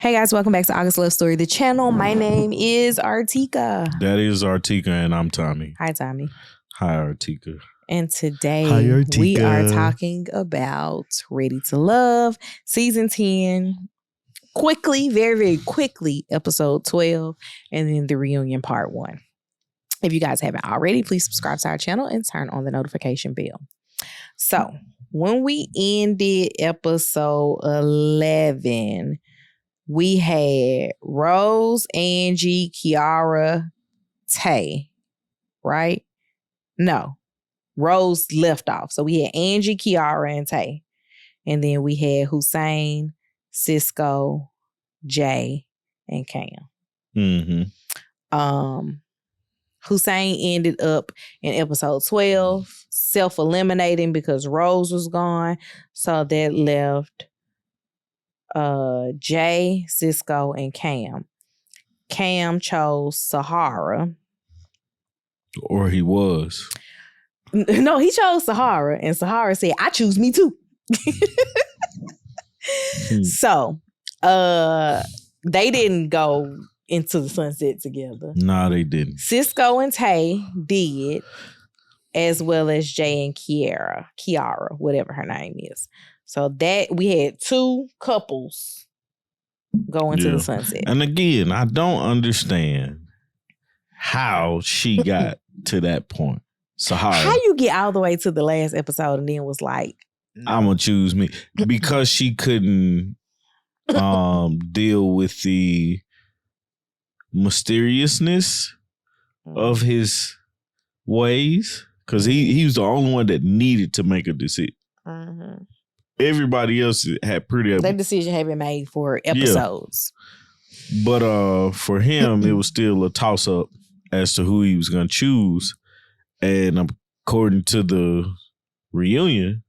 Hey guys, welcome back to August Love Story, the channel. My name is Artika. That is Artika, and I'm Tommy. Hi, Tommy. Hi, Artika. And today we are talking about Ready to Love, season 10. Quickly, very, very quickly, episode 12, and then the reunion part 1. If you guys haven't already, please subscribe to our channel and turn on the notification bell. So, when we ended episode 11, we had Rose, Angie, Kiara, Tay, right? No, Rose left off. So we had Angie, Kiara, and Tay. And then we had Hussain, Cisco, Jay, and Cam. Mm-hmm. Hussain ended up in episode 12, self-eliminating because Rose was gone. So that left Jay, Cisco, and Cam. Cam chose Sahara. Or he was. No, he chose Sahara, and Sahara said, I choose me too. So, they didn't go into the sunset together. No, they didn't. Cisco and Tay did, as well as Jay and Kiara, whatever her name is. So that we had 2 couples go into the sunset. And again, I don't understand how she got to that point. Sahara. How you get all the way to the last episode and then was like, I'm gonna choose me because she couldn't deal with the mysteriousness of his ways, because he was the only one that needed to make a decision. Mm-hmm. Everybody else had pretty. That decision had been made for episodes. Yeah. But for him, it was still a toss up as to who he was gonna choose. And according to the reunion,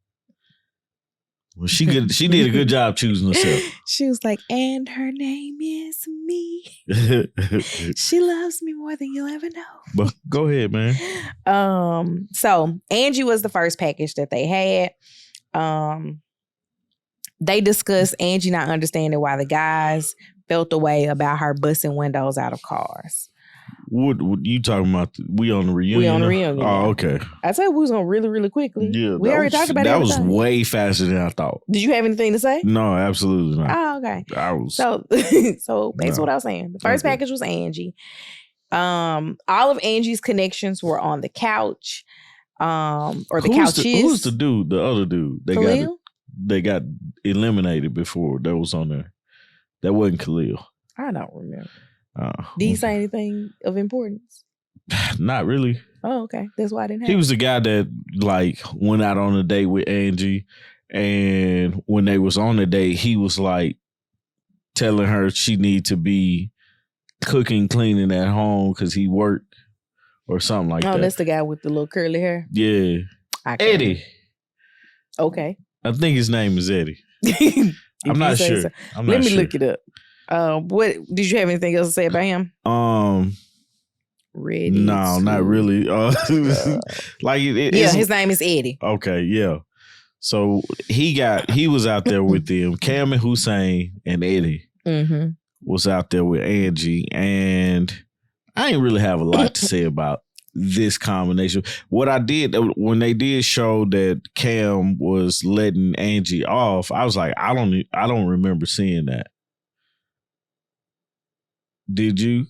well, she did a good job choosing herself. She was like, and her name is me. She loves me more than you'll ever know. But go ahead, man. So Angie was the first package that they had. They discussed Angie not understanding why the guys felt the way about her busting windows out of cars. What you talking about? We on the reunion? We on the reunion. Oh, okay. I said we was on really, really quickly. Yeah, we already talked about it. That was way faster than I thought. Did you have anything to say? No, absolutely not. Oh, okay. So that's what I was saying. The first package was Angie. All of Angie's connections were on the couch. Or the couches. Who's the dude? The other dude? Khalil? They got eliminated before. That was on there. That wasn't Khalil. I don't remember. Did he say anything of importance? Not really. Oh, okay. That's why I didn't have. He was the guy that like went out on a date with Angie, and when they was on the date, he was like telling her she need to be cooking, cleaning at home because he worked or something like that. Oh, that's the guy with the little curly hair? Yeah. Eddie. Okay. I think his name is Eddie. I'm not sure. So. Let me look it up. What did you have anything else to say about him? Ready? No, not really. Like his name is Eddie. Okay, yeah. So he was out there with them. Cam and Hussain and Eddie was out there with Angie, and I didn't really have a lot to say about this combination. What I did when they did show that Cam was letting Angie off, I was like, I don't remember seeing that. Did you?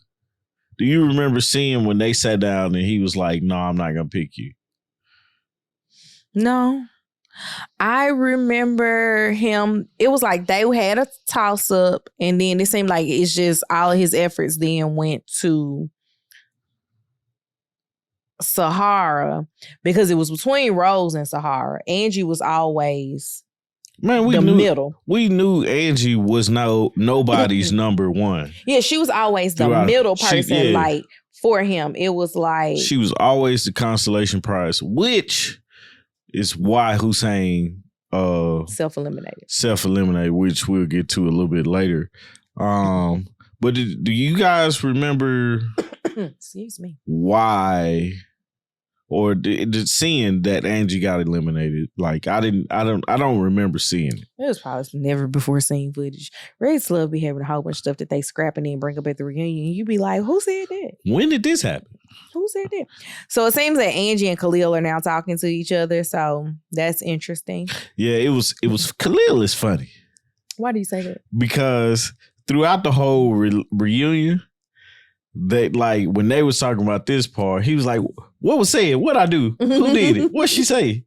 Do you remember seeing when they sat down and he was like, no, I'm not going to pick you? No. I remember him. It was like they had a toss up, and then it seemed like it's just all of his efforts then went to Sahara because it was between Rose and Sahara. Angie was always middle. We knew Angie was nobody's number one. Yeah, she was always the middle person. Like for him, it was like she was always the consolation prize, which is why Hussain self-eliminated, which we'll get to a little bit later. But do you guys remember? Excuse me. Why or seeing that Angie got eliminated. Like I don't remember seeing it. It was probably never before seen footage. Ready to Love be having a whole bunch of stuff that they scrap and then bring up at the reunion. You be like, who said that? When did this happen? Who said that? So it seems that Angie and Khalil are now talking to each other. So that's interesting. Yeah, it was Khalil is funny. Why do you say that? Because throughout the whole reunion, that like when they was talking about this part, he was like, "What was said? What I do? Who did it? What she say?"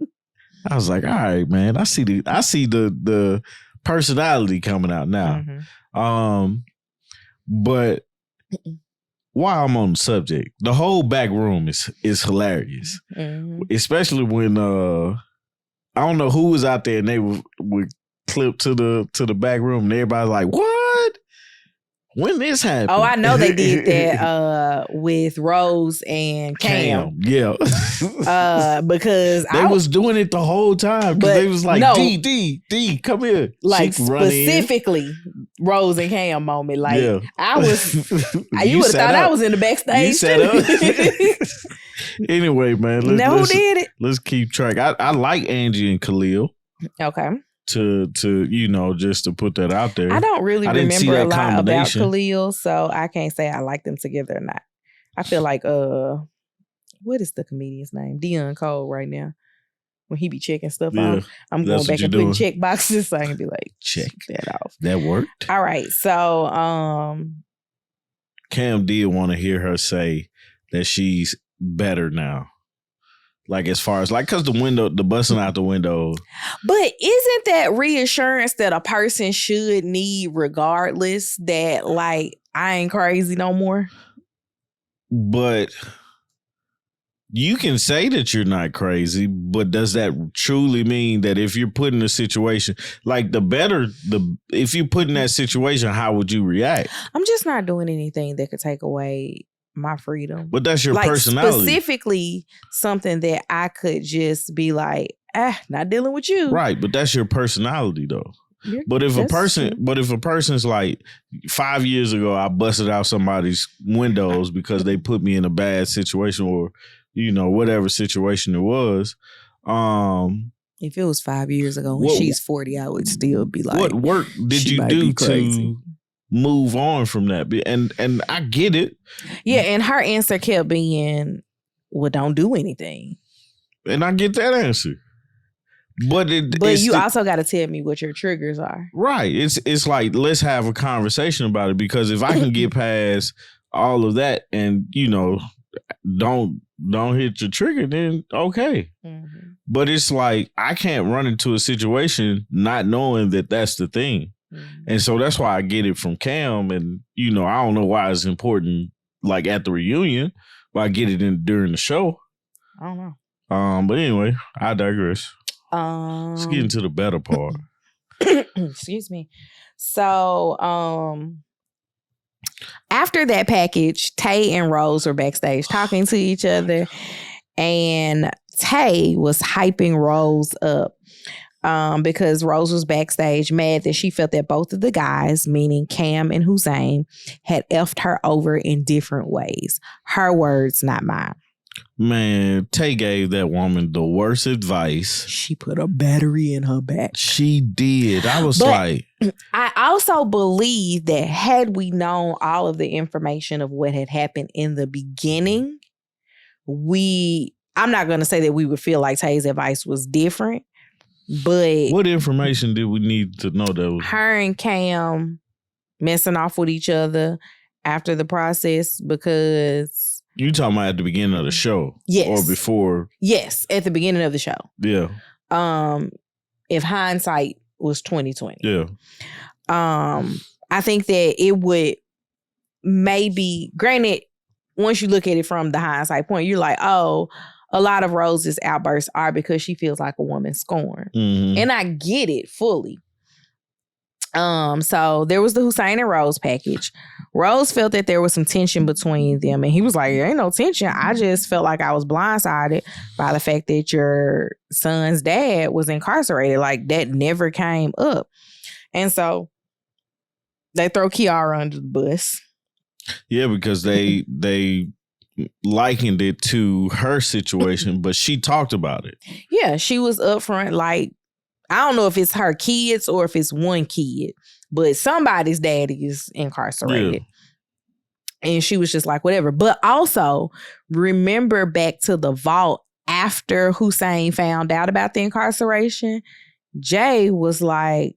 I was like, "All right, man. I see the personality coming out now." Mm-hmm. But while I'm on the subject, the whole back room is hilarious, especially when I don't know who was out there and they would clip to the back room and everybody's like, "What? When this happened?" Oh, I know they did that with Rose and Cam. Yeah. Because they was doing it the whole time. But they was like, no, D, come here. Like specifically Rose and Cam moment. Like I was you would have thought I was in the backstage. You set up. Anyway, man. Who did it? Let's keep track. I like Angie and Khalil. Okay. To just to put that out there. I don't really remember a lot about Khalil, so I can't say I like them together or not. I feel like what is the comedian's name? Dion Cole right now. When he be checking stuff off. I'm going back and putting check boxes so I can be like, check that off. That worked. All right. So Cam did want to hear her say that she's better now. Like as far as like, cause the busting out the window. But isn't that reassurance that a person should need regardless that like, I ain't crazy no more? But you can say that you're not crazy, but does that truly mean that if you're put in a situation, like if you're put in that situation, how would you react? I'm just not doing anything that could take away my freedom. But that's your personality. Specifically something that I could just be like, not dealing with you. Right, but that's your personality though. But if a person's like 5 years ago, I busted out somebody's windows because they put me in a bad situation or, whatever situation it was. If it was 5 years ago and she's 40, I would still be like, what work did you do to move on from that? And I get it. Yeah, and her answer kept being, well, don't do anything. And I get that answer. But you also got to tell me what your triggers are. Right. It's like, let's have a conversation about it, because if I can get past all of that and, don't hit your trigger, then okay. Mm-hmm. But it's like, I can't run into a situation not knowing that that's the thing. Mm-hmm. And so that's why I get it from Cam. And, I don't know why it's important, like at the reunion, but I get it during the show. I don't know. But anyway, I digress. Let's get into the better part. Excuse me. So, after that package, Tay and Rose were backstage talking to each other, and Tay was hyping Rose up because Rose was backstage mad that she felt that both of the guys, meaning Cam and Hussain, had effed her over in different ways. Her words, not mine. Man, Tay gave that woman the worst advice. She put a battery in her back. She did. I was like... I also believe that had we known all of the information of what had happened in the beginning, I'm not going to say that we would feel like Tay's advice was different, but... What information did we need to know that was... Her and Cam messing off with each other after the process, because... You talking about at the beginning of the show? Yes. Or before? Yes, at the beginning of the show. Yeah. If hindsight was 2020. Yeah. I think that it would maybe, granted, once you look at it from the hindsight point, you're like, oh, a lot of Rose's outbursts are because she feels like a woman scorned. Mm-hmm. And I get it fully. So there was the Hussain and Rose package. Rose felt that there was some tension between them, and he was like, there ain't no tension. I just felt like I was blindsided by the fact that your son's dad was incarcerated. Like, that never came up. And so they throw Kiara under the bus. Yeah, because they likened it to her situation, but she talked about it. Yeah, she was upfront. Like, I don't know if it's her kids or if it's one kid, but somebody's daddy is incarcerated. Yeah. And she was just like, whatever. But also, remember back to the vault after Hussain found out about the incarceration, Jay was like,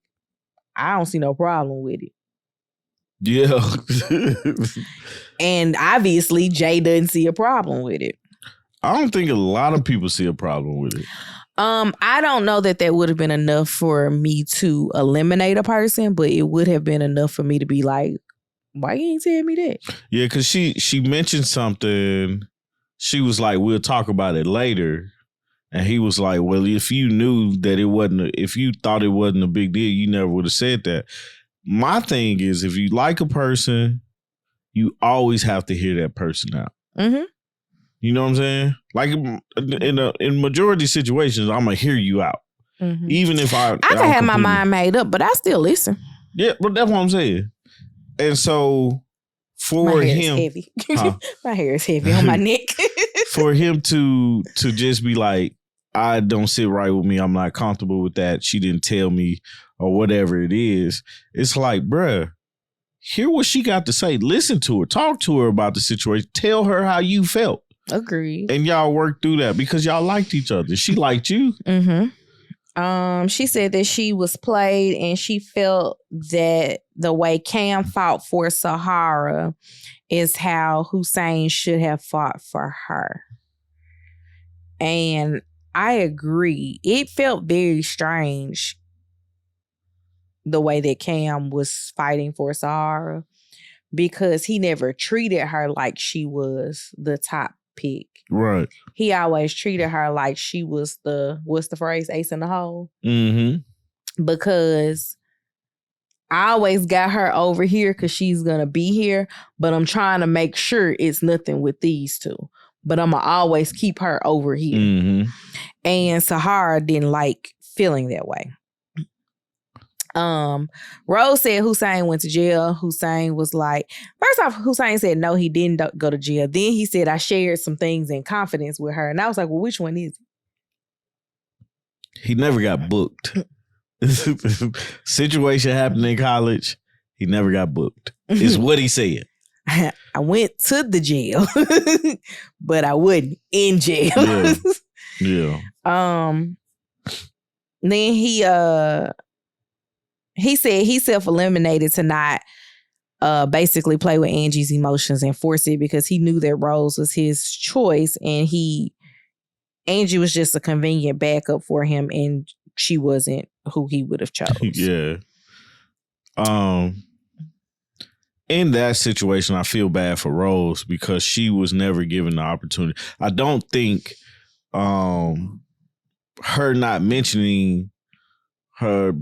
I don't see no problem with it. Yeah. And obviously, Jay doesn't see a problem with it. I don't think a lot of people see a problem with it. I don't know that would have been enough for me to eliminate a person, but it would have been enough for me to be like, why you ain't tell me that? Yeah, because she mentioned something. She was like, we'll talk about it later. And he was like, well, if you knew that it wasn't, if you thought it wasn't a big deal, you never would have said that. My thing is, if you like a person, you always have to hear that person out. Mm-hmm. You know what I'm saying? Like in majority situations, I'm going to hear you out. Mm-hmm. Even if I can have my mind made up, but I still listen. Yeah, but that's what I'm saying. And so for him, heavy. My hair is heavy on my neck. For him to just be like, I don't sit right with me. I'm not comfortable with that. She didn't tell me or whatever it is. It's like, bruh, hear what she got to say. Listen to her. Talk to her about the situation. Tell her how you felt. Agreed. And y'all work through that because y'all liked each other. She liked you. Mm-hmm. She said that she was played and she felt that the way Cam fought for Sahara is how Hussain should have fought for her. And I agree. It felt very strange the way that Cam was fighting for Sahara because he never treated her like she was the top pick. Right. He always treated her like she was what's the phrase? Ace in the hole. Mm-hmm. Because I always got her over here because she's going to be here, but I'm trying to make sure it's nothing with these two. But I'm going to always keep her over here. Mm-hmm. And Sahara didn't like feeling that way. Rose said Hussain went to jail. Hussain was like, first off, Hussain said no, he didn't go to jail. Then he said I shared some things in confidence with her. And I was like, well, which one is it? He never got booked. Situation happened in college. He never got booked. Is what he said. I went to the jail, but I wasn't in jail. Yeah. Then he said he self-eliminated to not basically play with Angie's emotions and force it because he knew that Rose was his choice and Angie was just a convenient backup for him and she wasn't who he would have chose. Yeah. In that situation, I feel bad for Rose because she was never given the opportunity. I don't think her not mentioning her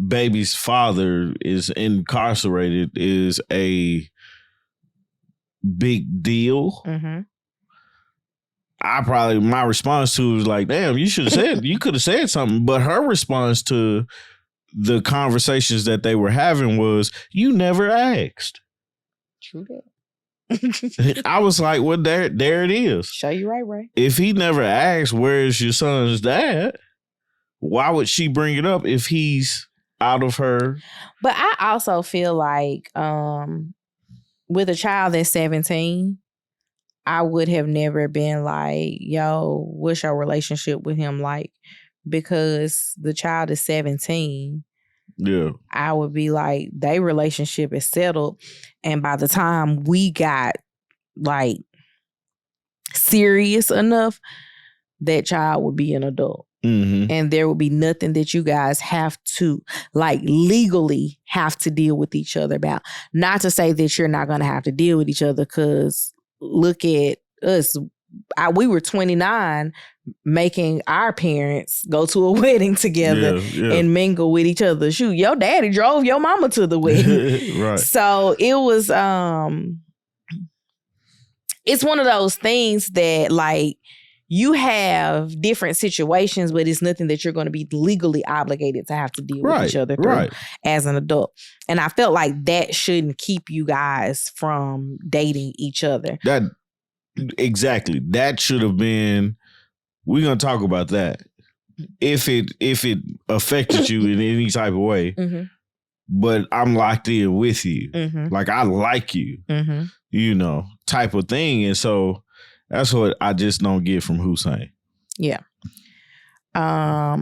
baby's father is incarcerated is a big deal. Mm-hmm. My response to it was like, damn, you could have said something. But her response to the conversations that they were having was, you never asked. True that. I was like, well, there it is. Show you right. If he never asked, where's your son's dad? Why would she bring it up if he's out of her? But I also feel like with a child that's 17, I would have never been like, yo, what's your relationship with him like? Because the child is 17. Yeah. I would be like, their relationship is settled. And by the time we got like serious enough, that child would be an adult. Mm-hmm. And there will be nothing that you guys have to like legally have to deal with each other about. Not to say that you're not going to have to deal with each other because look at us. We were 29 making our parents go to a wedding together and mingle with each other. Shoot, your daddy drove your mama to the wedding. Right. So it was, it's one of those things that like, you have different situations, but it's nothing that you're going to be legally obligated to have to deal with each other through as an adult. And I felt like that shouldn't keep you guys from dating each other. Exactly. That should have been. We're gonna talk about that. If it affected you in any type of way, but I'm locked in with you, like I like you, type of thing, and so that's what I just don't get from Hussain. Yeah.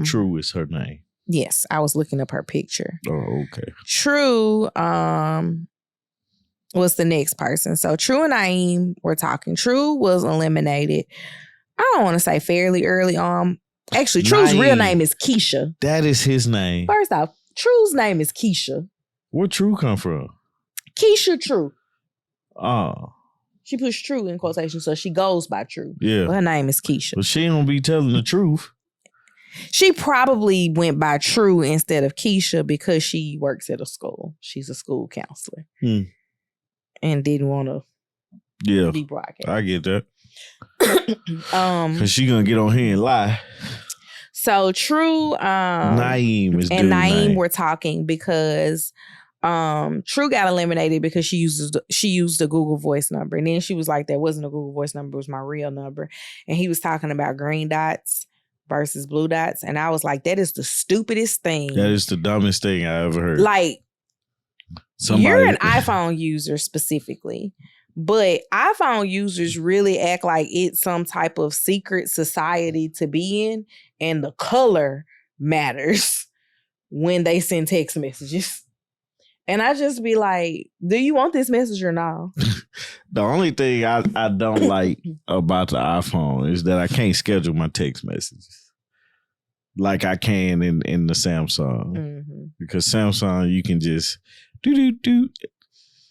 True is her name. Yes, I was looking up her picture. Oh, okay. True was the next person. So True and Naeem were talking. True was eliminated. I don't want to say fairly early on. Actually, True's real name is Keisha. That is his name. First off, True's name is Keisha. Where True come from? Keisha True. Oh. She pushed True in quotation, so she goes by True. Yeah. But her name is Keisha. But she don't be telling the truth. She probably went by True instead of Keisha because she works at a school. She's a school counselor. And didn't want to be broadcast. I get that. Because she going to get on here and lie. So True Naeem is and Naeem name. were talking because True got eliminated because she used a Google Voice number. And then she was like, that wasn't a Google Voice number, it was my real number. And he was talking about green dots versus blue dots. And I was like, that is the stupidest thing. That is the dumbest thing I ever heard. Like, you're an iPhone user specifically. But iPhone users really act like it's some type of secret society to be in, and the color matters when they send text messages. And I just be like, do you want this message or no? The only thing I don't like about the iPhone is that I can't schedule my text messages like I can in the Samsung. Because Samsung, you can just do.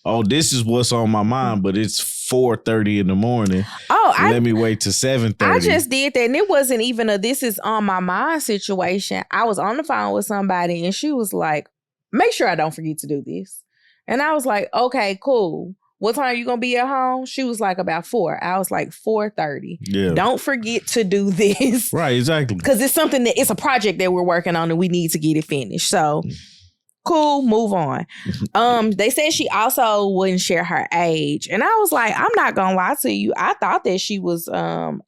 Oh, this is what's on my mind, but it's 4:30 in the morning. Oh, let me wait till 7:30. I just did that, and it wasn't even a this is on my mind situation. I was on the phone with somebody, and she was like, make sure I don't forget to do this. And I was like, okay, cool. What time are you going to be at home? She was like, about 4. I was like, 4:30. Yeah. Don't forget to do this. Right, exactly. Because it's something it's a project that we're working on, and we need to get it finished. So... cool, move on. They said she also wouldn't share her age. And I was like, I'm not gonna lie to you. I thought that she was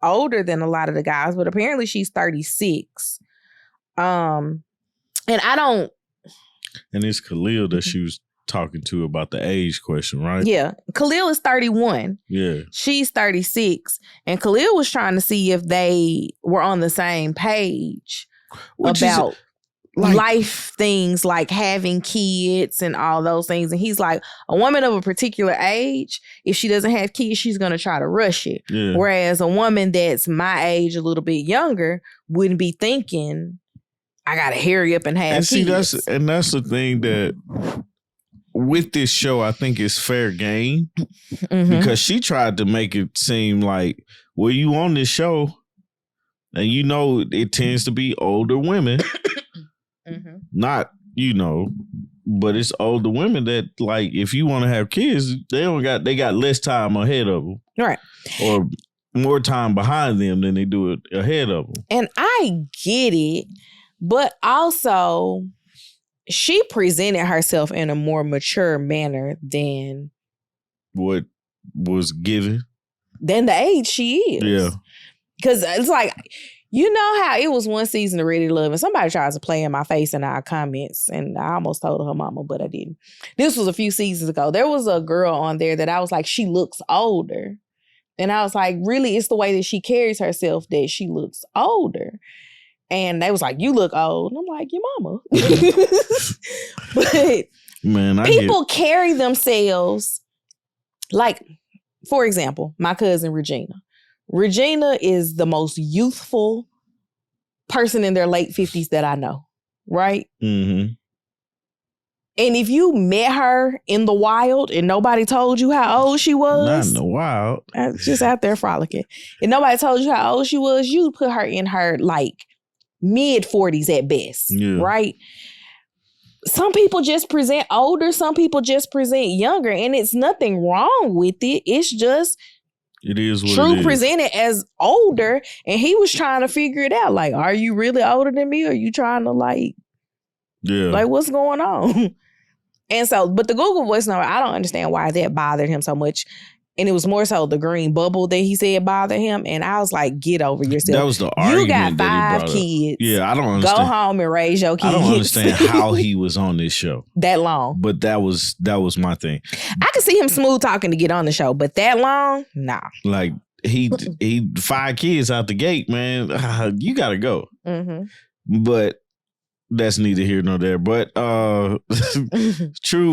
older than a lot of the guys, but apparently she's 36. And I don't. And it's Khalil that she was talking to about the age question, right? Yeah. Khalil is 31. Yeah. She's 36. And Khalil was trying to see if they were on the same page about life things like having kids and all those things. And he's like, a woman of a particular age, if she doesn't have kids, she's going to try to rush it. Yeah. Whereas a woman that's my age, a little bit younger, wouldn't be thinking, I got to hurry up and have kids. That's the thing that with this show, I think it's fair game because she tried to make it seem like, well, you on this show and you know it tends to be older women. Not, but it's older women that, like, if you want to have kids, they got less time ahead of them. Right. Or more time behind them than they do it ahead of them. And I get it, but also she presented herself in a more mature manner than what was given. Than the age she is. Yeah. Because it's like... you know how it was one season of Ready to Love and somebody tries to play in my face in our comments and I almost told her mama, but I didn't. This was a few seasons ago. There was a girl on there that I was like, she looks older. And I was like, really, it's the way that she carries herself that she looks older. And they was like, you look old. And I'm like, your mama. But man, people carry themselves like, for example, my cousin Regina. Regina is the most youthful person in their late 50s that I know, right? And if you met her in the wild and nobody told you how old she was. Not in the wild. Just out there frolicking. And nobody told you how old she was, you'd put her in her like mid 40s at best, right? Some people just present older. Some people just present younger. And it's nothing wrong with it. It's just... it is what True it is. presented as older, and he was trying to figure it out. Like, are you really older than me? Or are you trying to like what's going on? And so, but the Google Voice number, I don't understand why that bothered him so much. And it was more so the green bubble that he said bothered him. And I was like, get over yourself. That was the argument. You got 5 kids. Yeah, I don't understand. Go home and raise your kids. I don't understand how he was on this show that long. But that was my thing. I could see him smooth talking to get on the show, but that long, nah. Like he 5 kids out the gate, man. You gotta go. Mm-hmm. But that's neither here nor there. But True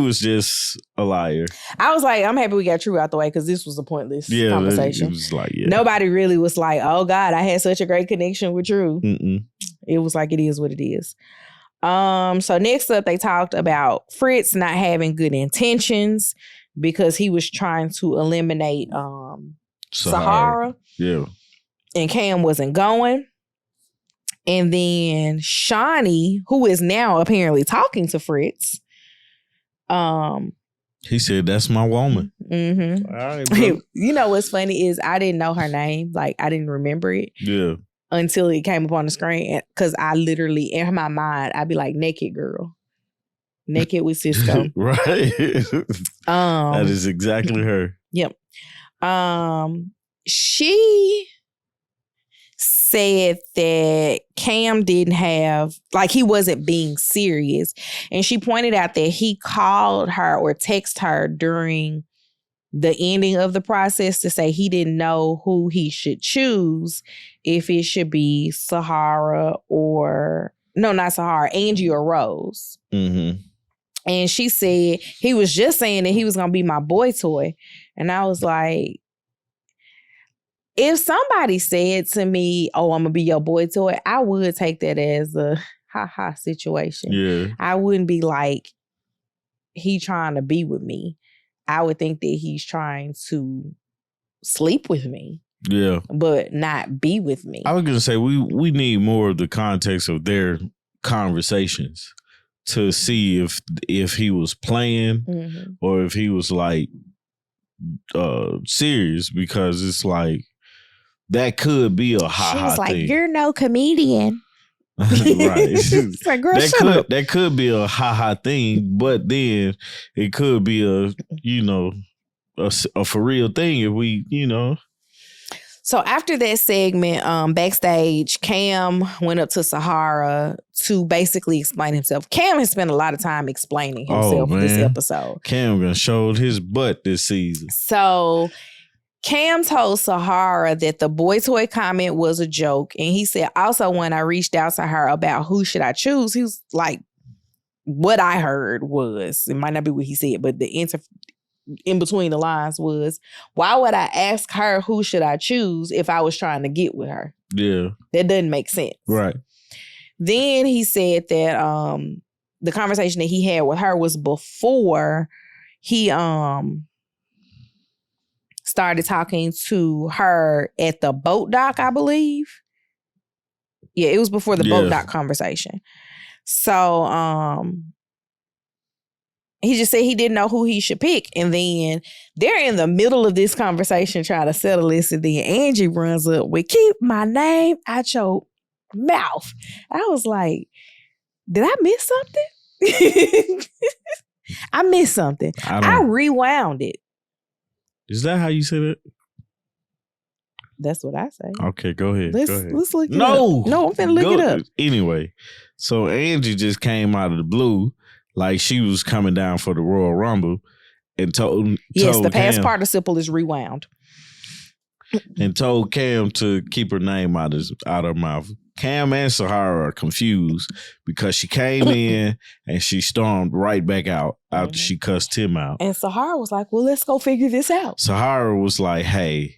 is just a liar. I was like, I'm happy we got True out the way because this was a pointless conversation. It was like, nobody really was like, oh God, I had such a great connection with True. Mm-mm. It was like, it is what it is. So next up, they talked about Fritz not having good intentions because he was trying to eliminate Sahara. Yeah. And Cam wasn't going. And then Shawnie, who is now apparently talking to Fritz, he said, "That's my woman." Mm-hmm. All right, bro. You know what's funny is I didn't know her name. Like I didn't remember it. Yeah. Until it came up on the screen, because I literally in my mind I'd be like, "Naked girl, naked with Cisco." Right. That is exactly her. Yep. She said that Cam didn't have, like, he wasn't being serious. And she pointed out that he called her or texted her during the ending of the process to say he didn't know who he should choose, if it should be Sahara or, no, not Sahara, Angie or Rose. Mm-hmm. And she said he was just saying that he was going to be my boy toy. And I was like, if somebody said to me, oh, I'm going to be your boy toy, I would take that as a ha-ha situation. Yeah. I wouldn't be like, he trying to be with me. I would think that he's trying to sleep with me. Yeah. But not be with me. I was going to say, we need more of the context of their conversations to see if he was playing mm-hmm. or if he was like serious, because it's like, that could be a ha-ha like, thing. You're no comedian. Right. It's like, girl, that could be a ha-ha thing, but then it could be a for real thing if we, So after that segment, backstage, Cam went up to Sahara to basically explain himself. Cam has spent a lot of time explaining himself this episode. Cam gonna showed his butt this season. So Cam told Sahara that the boy toy comment was a joke. And he said, also, when I reached out to her about who should I choose, he was like, what I heard was, it might not be what he said, but the answer in between the lines was, why would I ask her who should I choose if I was trying to get with her? Yeah. That doesn't make sense. Right. Then he said that the conversation that he had with her was before he started talking to her at the boat dock, I believe. Yeah, it was before the boat dock conversation. So he just said he didn't know who he should pick. And then they're in the middle of this conversation trying to settle this. And then Angie runs up with, keep my name out your mouth. I was like, did I miss something? I missed something. I rewound it. Is that how you said it? That's what I say. Okay, go ahead. Let's look it up. No, I'm finna look it up. Anyway, so Angie just came out of the blue like she was coming down for the Royal Rumble and told the past participle is rewound. And told Cam to keep her name out her mouth. Cam and Sahara are confused because she came in and she stormed right back out after she cussed him out. And Sahara was like, well, let's go figure this out. Sahara was like, hey,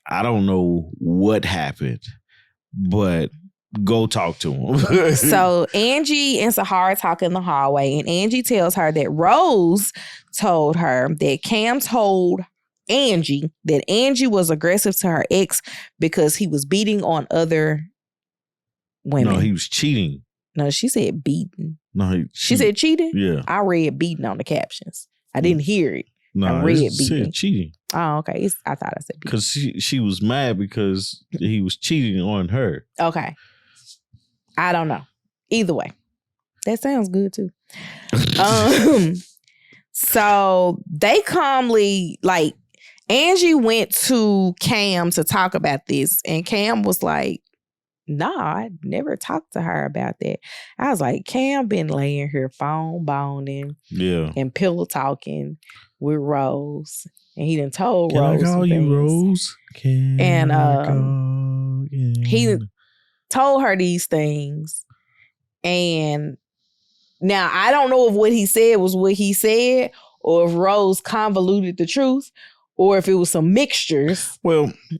I don't know what happened, but go talk to him. So Angie and Sahara talk in the hallway, and Angie tells her that Rose told her that Cam told Angie that Angie was aggressive to her ex because he was beating on other women. No, he was cheating. No, she said beating. No, she said cheating? Yeah. I read beating on the captions. I didn't hear it. No, I read beating. Said cheating. Oh, okay. I thought I said beating. Because she was mad because he was cheating on her. Okay. I don't know. Either way. That sounds good too. So they calmly, like, Angie went to Cam to talk about this, and Cam was like, nah, I never talked to her about that. I was like, Cam been laying here phone boning and pillow talking with Rose. And he done told Can Rose I call you Rose? He told her these things. And now I don't know if what he said was what he said, or if Rose convoluted the truth, or if it was some mixtures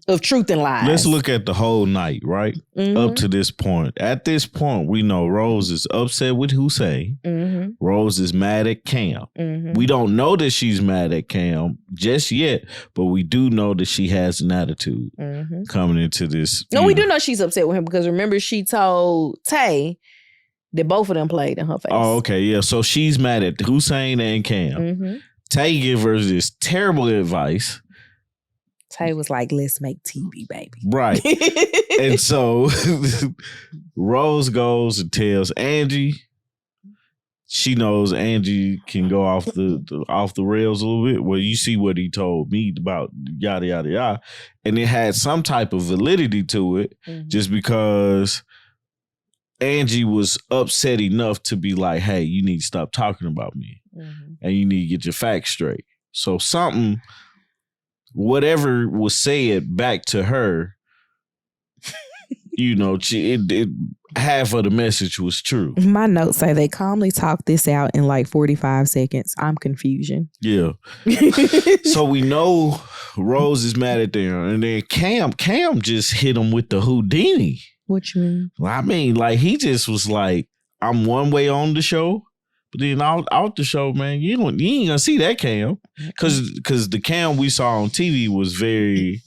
of truth and lies. Let's look at the whole night, right? Mm-hmm. Up to this point. At this point, we know Rose is upset with Hussain. Mm-hmm. Rose is mad at Cam. Mm-hmm. We don't know that she's mad at Cam just yet, but we do know that she has an attitude coming into this. No, we do know she's upset with him because remember she told Tay that both of them played in her face. Oh, okay, yeah. So she's mad at Hussain and Cam. Mm-hmm. Tay gave her this terrible advice. Tay was like, let's make TV, baby. Right. And so Rose goes and tells Angie. She knows Angie can go off the rails a little bit. Well, you see what he told me about yada, yada, yada. And it had some type of validity to it just because Angie was upset enough to be like, hey, you need to stop talking about me. And you need to get your facts straight. So something, whatever was said back to her, half of the message was true. My notes say they calmly talked this out in like 45 seconds. I'm confusion. Yeah. So we know Rose is mad at them. And then Cam just hit him with the Houdini. What you mean? I mean, like, he just was like, I'm one way on the show, but then out the show, man, you ain't gonna see that Cam. Because the Cam we saw on TV was very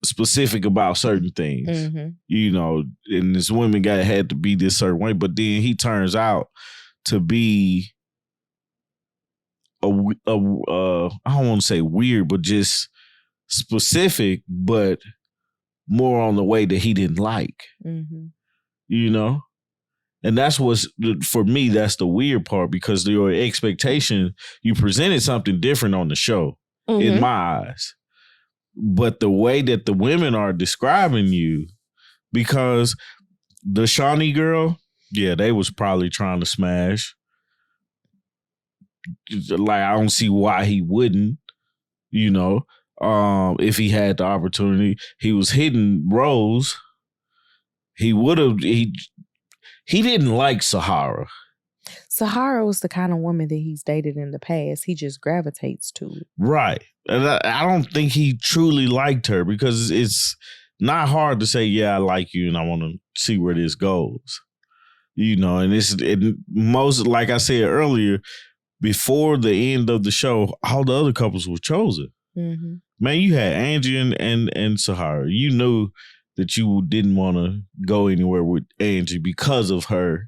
specific about certain things. And this women guy had to be this certain way, but then he turns out to be I don't want to say weird, but just specific, but more on the way that he didn't like, and that's what's, for me, that's the weird part, because your expectation, you presented something different on the show in my eyes, but the way that the women are describing you, because the Shawnie girl, they was probably trying to smash. Like, I don't see why he wouldn't, if he had the opportunity. He was hitting Rose. He would have. He didn't like Sahara. Sahara was the kind of woman that he's dated in the past. He just gravitates to it. Right. And I don't think he truly liked her, because it's not hard to say, yeah, I like you and I want to see where this goes. And most, like I said earlier, before the end of the show, all the other couples were chosen. Man, you had Angie and Sahara. You knew that you didn't want to go anywhere with Angie because of her,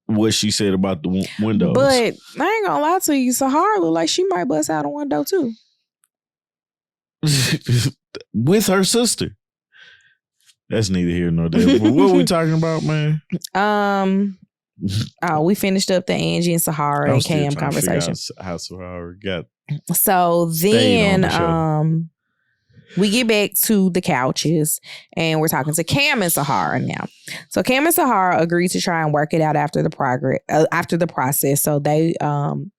what she said about the windows. But I ain't gonna lie to you, Sahara look like she might bust out a window too. With her sister. That's neither here nor there. But what are we talking about, man? We finished up the Angie and Sahara and Cam conversation. How Sahara got. So then we get back to the couches and we're talking to Cam and Sahara now. So Cam and Sahara agreed to try and work it out after the process. So they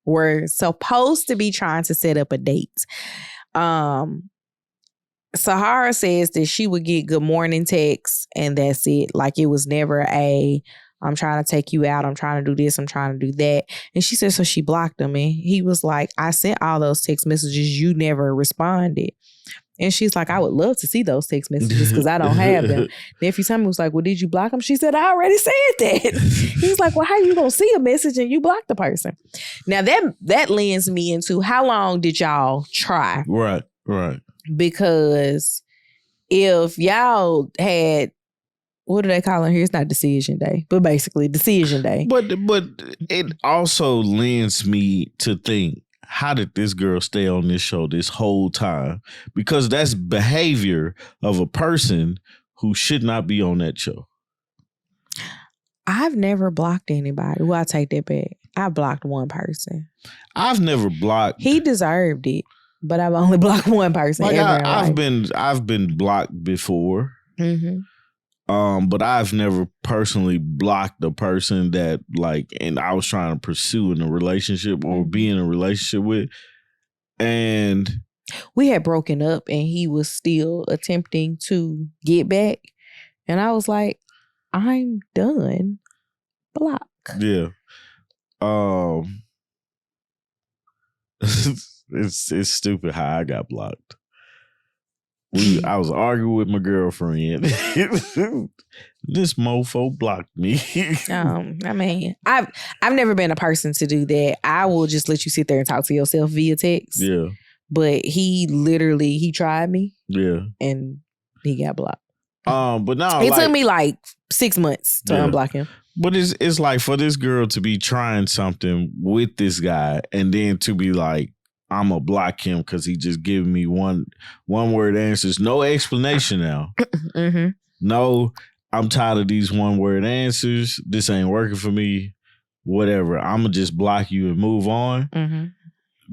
were supposed to be trying to set up a date. Sahara says that she would get good morning texts and that's it. Like, it was never I'm trying to take you out. I'm trying to do this. I'm trying to do that. And she said, so she blocked him. And he was like, I sent all those text messages. You never responded. And she's like, I would love to see those text messages because I don't have them. Nephew Tommy was like, well, did you block him? She said, I already said that. He was like, well, how you going to see a message and you block the person? Now, that lends me into how long did y'all try? Right. Because if y'all had, what do they call it here? It's not decision day, but basically decision day. But it also lends me to think, how did this girl stay on this show this whole time? Because that's behavior of a person who should not be on that show. I've never blocked anybody. Well, I take that back. I blocked one person. I've never blocked. He deserved it. But I've only blocked one person. Like I've been blocked before. But I've never personally blocked a person that and I was trying to pursue in a relationship or be in a relationship with. And we had broken up and he was still attempting to get back. And I was like, I'm done. Block. Yeah. It's stupid how I got blocked. I was arguing with my girlfriend. This mofo blocked me. I mean, I've never been a person to do that. I will just let you sit there and talk to yourself via text. Yeah. But he tried me. Yeah. And he got blocked. But now it took me 6 months to unblock him. But it's like for this girl to be trying something with this guy and then to be like, I'm gonna block him because he just giving me one word answers. No explanation now. No, I'm tired of these one word answers. This ain't working for me. Whatever. I'm gonna just block you and move on.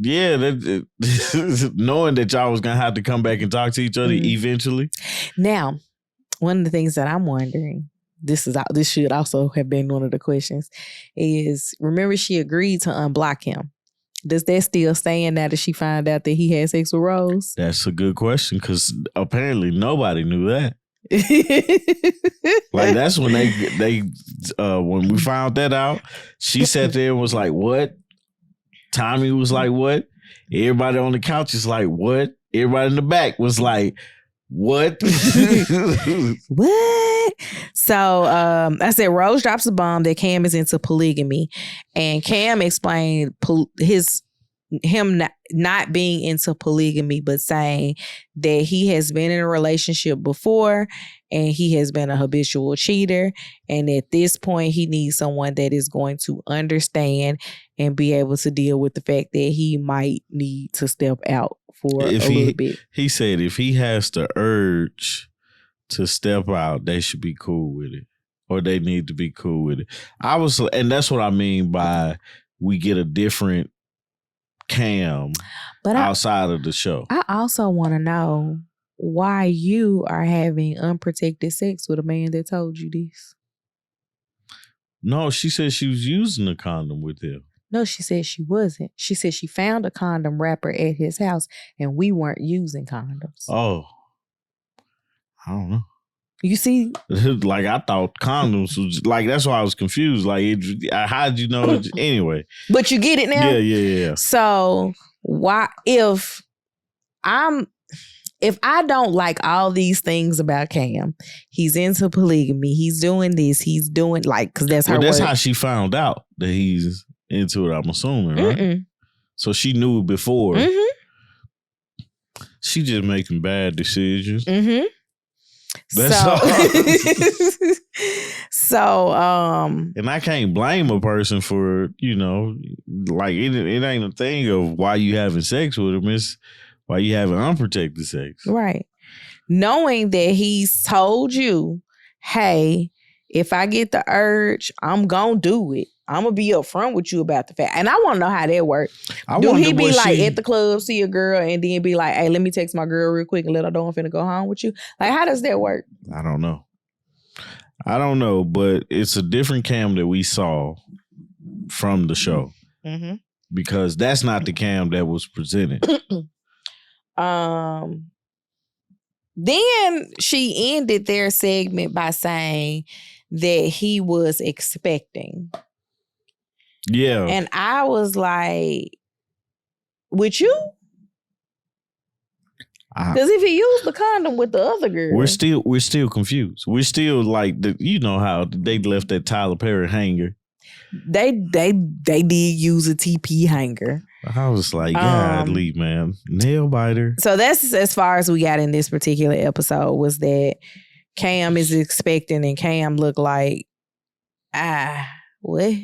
Yeah, knowing that y'all was gonna have to come back and talk to each other eventually. Now, one of the things that I'm wondering, this should also have been one of the questions, is remember she agreed to unblock him. Does that still stand now that she found out that he had sex with Rose? That's a good question because apparently nobody knew that. That's when they when we found that out, she sat there and was like, "What?" Tommy was like, "What?" Everybody on the couch is like, "What?" Everybody in the back was like, "What?" What? So I said Rose drops a bomb that Cam is into polygamy, and Cam explained him not being into polygamy, but saying that he has been in a relationship before and he has been a habitual cheater, and at this point he needs someone that is going to understand and be able to deal with the fact that he might need to step out for a little bit. He said if he has the urge to step out, they should be cool with it, or they need to be cool with it. And that's what I mean by we get a different Cam outside of the show. I also want to know why you are having unprotected sex with a man that told you this. No, she said she was using a condom with him. No, she said she wasn't. She said she found a condom wrapper at his house and we weren't using condoms. Oh, I don't know. You see? I thought condoms was that's why I was confused. How'd you know? Anyway. But you get it now? Yeah. So why if I don't like all these things about Cam, he's into polygamy, he's doing this, he's doing because that's her that's how she found out that he's into it, I'm assuming, right? So she knew before. She just making bad decisions. That's all. And I can't blame a person for, it ain't a thing of why you having sex with him. It's why you having unprotected sex. Right. Knowing that he's told you, hey, if I get the urge, I'm going to do it. I'm going to be upfront with you about the fact. And I want to know how that works. Do he be at the club, see a girl, and then be like, hey, let me text my girl real quick and let her know I'm finna go home with you? How does that work? I don't know, but it's a different Cam that we saw from the show. Because that's not the Cam that was presented. Then she ended their segment by saying that he was expecting. Yeah. And I was like, with you? Because if he used the condom with the other girl. We're still confused. We're still how they left that Tyler Perry hanger. They did use a TP hanger. I was like, godly, man. Nail biter. So that's as far as we got in this particular episode, was that Cam is expecting and Cam looked like, what?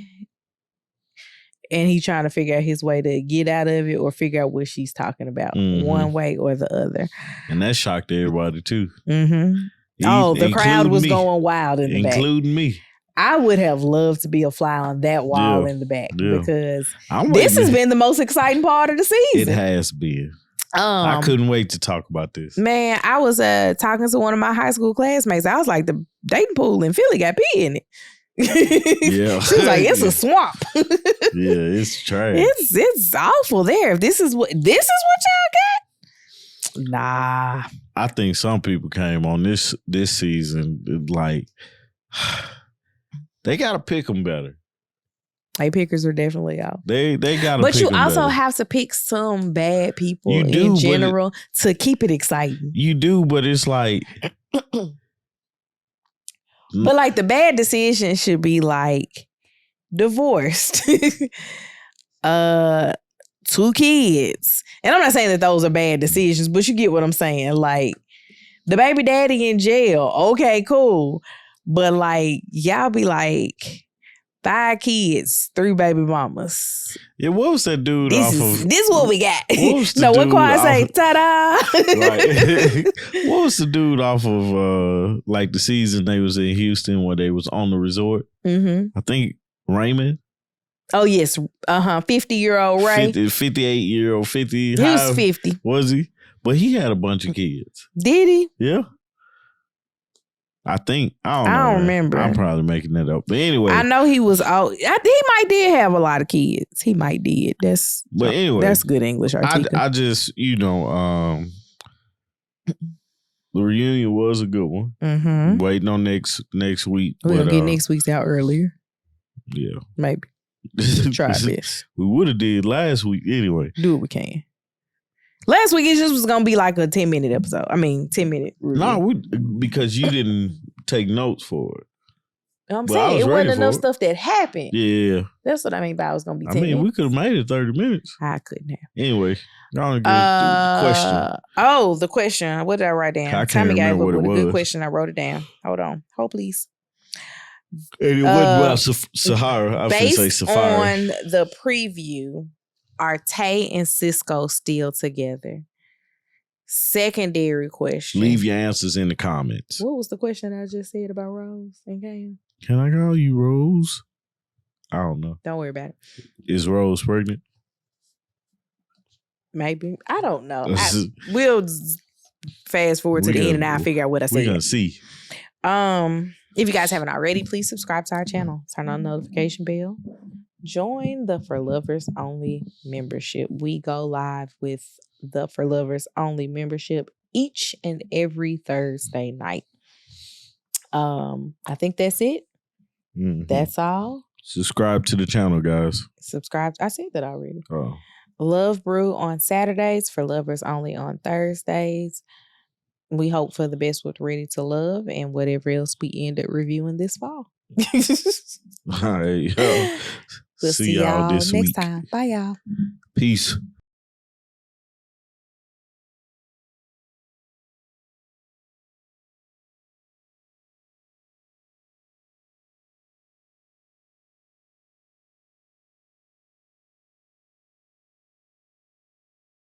And he trying to figure out his way to get out of it or figure out what she's talking about, one way or the other. And that shocked everybody too. The crowd was going wild in the back. Including me. I would have loved to be a fly on that wall in the back because this has been the most exciting part of the season. It has been. I couldn't wait to talk about this. Man, I was talking to one of my high school classmates. I was like, the dating pool in Philly got pee in it. Yeah. She was like, it's a swamp. Yeah, it's trash. It's awful there. If this is what y'all got? Nah. I think some people came on this season like they gotta pick them better. Like pickers are definitely out. They gotta. But pick you them also better. have to pick some bad people in general to keep it exciting. You do, but it's like. But like the bad decision should be like divorced, 2 kids, and I'm not saying that those are bad decisions, but you get what I'm saying. Like the baby daddy in jail, okay, cool, but like y'all be like 5 kids, 3 baby mamas. Yeah, what was that dude this is what we got. What Quad say? Ta-da! What was the dude off of like the season they was in Houston where they was on the resort? Mm-hmm. I think Raymond. Oh yes, 50-year-old Ray. 58-year-old 50. He was 50. Was he? But he had a bunch of kids. Did he? Yeah. I think I don't remember. I'm probably making that up, but anyway, I know he was out. He might did have a lot of kids. He might did. But anyway, that's good English. I just the reunion was a good one. Mm-hmm. Waiting on next week. We're gonna get next week's out earlier. Yeah, maybe. Try this. We would have did last week anyway. Do what we can. Last week it just was gonna be like a 10-minute episode. I mean 10-minute review. No, because you didn't take notes for it. I'm saying it wasn't enough stuff that happened. Yeah. That's what I mean by it was gonna be 10 minutes. We could have made it 30 minutes. I couldn't have. Anyway, y'all get the question. Oh, the question. What did I write down? I can't remember what it was. A good question. I wrote it down. Hold on. Hold please. And it wasn't about Sahara. I was going to say Safari. On the preview, are Tay and Cisco still together? Secondary question. Leave your answers in the comments. What was the question I just said about Rose and Cam? Can I call you Rose? I don't know. Don't worry about it. Is Rose pregnant? Maybe. I don't know. We'll fast forward to the end and I'll figure out what I said. We're going to see. If you guys haven't already, please subscribe to our channel. Turn on the notification bell. Join the For Lovers Only membership. We go live with the For Lovers Only membership each and every Thursday night. I think that's it. Mm-hmm. That's all. Subscribe to the channel, guys. Subscribe. I said that already. Oh. Love Brew on Saturdays, For Lovers Only on Thursdays. We hope for the best with Ready to Love and whatever else we end up reviewing this fall. All right, yo. We'll see y'all this next week. time. Bye, y'all. Peace.